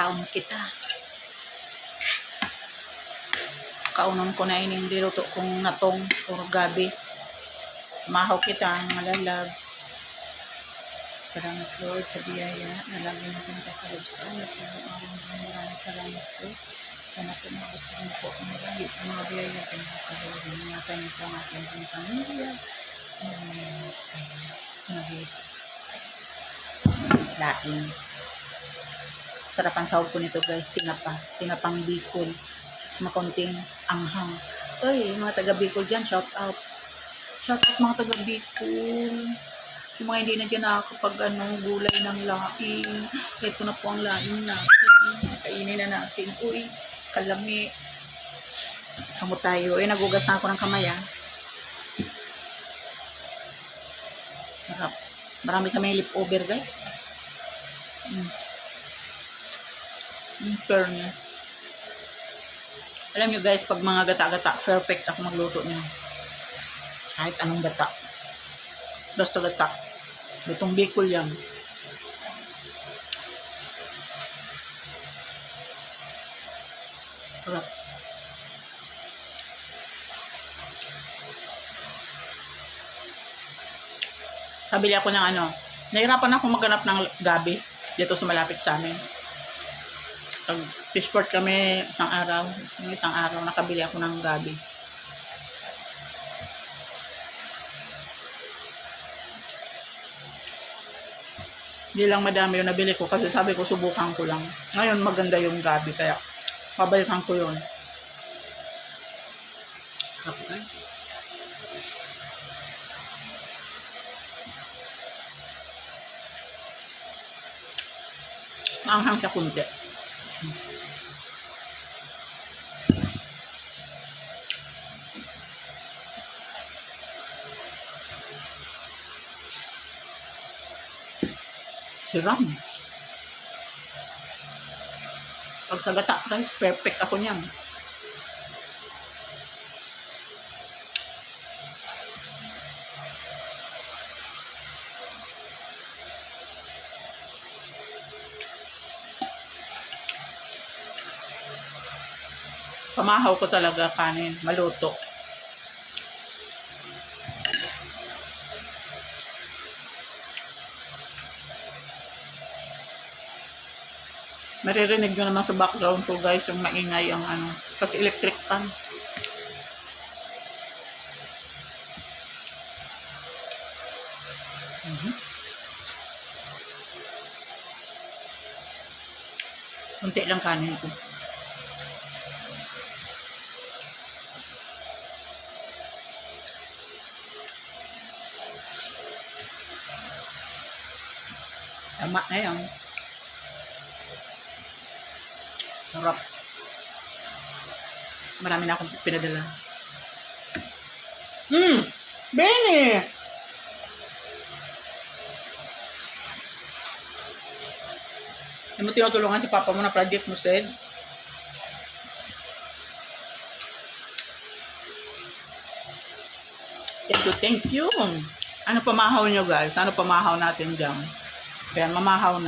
kaon kita. Kaunon ko na ining diluto kong natong or gabi. Mahaw kita, mga lalabs. Salamat Lord sa biyaya na lagi natin kakalubsan. Sa maraming salamat po. Sana po magustuhan po ang lagi sa mga biyaya at nakakahuli. Ingatan niyo po ang ating pamilya. Nagis. Laing. Sarap ang sahog ko nito guys. Tinapang Bicol. Mas makonting anghang. Ay, mga taga Bicol dyan, shout out. Shout out mga taga Bicol. Yung mga hindi na dyan nakakapag gulay ng laing. Ito na po ang laing natin. Kainin na natin. Uy, kalami. Kamu tayo. Nagugas na ako ng kamay Sarap. Marami kami leftover guys. Fair niya. Alam nyo guys, pag mga gata-gata, perfect ako magluto niya. Kahit anong gata. Basta gata. Lutong Bicol yan. Sarap. Sabili ako ng nahirapan ako maghanap ng gabi dito sa malapit sa amin. Fishport kami isang araw. Yung isang araw, nakabili ako ng gabi. Hindi lang madami yung nabili ko kasi sabi ko subukan ko lang. Ngayon maganda yung gabi kaya pabalikan ko yun. Okay. Maanghang siya kunti. Siram. Pag sa gata guys, perfect ako niyan. Pamahaw ko talaga kanin, maluto. Maririnig nyo naman sa background ko guys yung maingay ang kasi electric pan. Kunti lang kanin ko. Tama na yan. Sarap. Marami na akong pinadala. Benny! Hindi mo tinutulungan si papa mo na project mo, Sted? Thank you. Ano pamahaw nyo guys? Ano pamahaw natin dyan? Kaya mamahaw na.